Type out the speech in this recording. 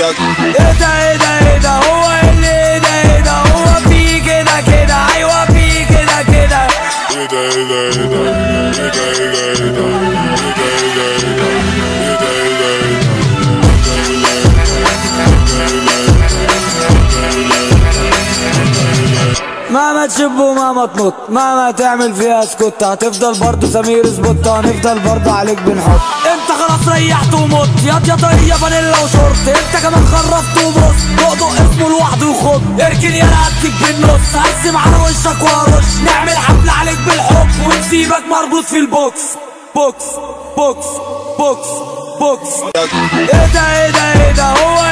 ايه ده ايه ده ايه ده هو اللي ايه ده ايه ده هو في كده كده ايوه في كده كده ايه ده ايه ده ايه ده ايه ده ايه ده ايه مهما تشب ومهما تنط مهما تعمل فيها اسكت هتفضل برضه سمير سبوت هنفضل برضه عليك بنحط. انت خلاص ريحت ومت يا طرية فانيلا وشورت انت كمان خرفت وبص دق اسمه لوحده وخد اركن يا رقبتك بالنص هقسم على وشك وهرش نعمل حفلة عليك بالحب ونسيبك مربوط في البوكس بوكس بوكس بوكس بوكس. ايه ده ايه ده ايه ده هو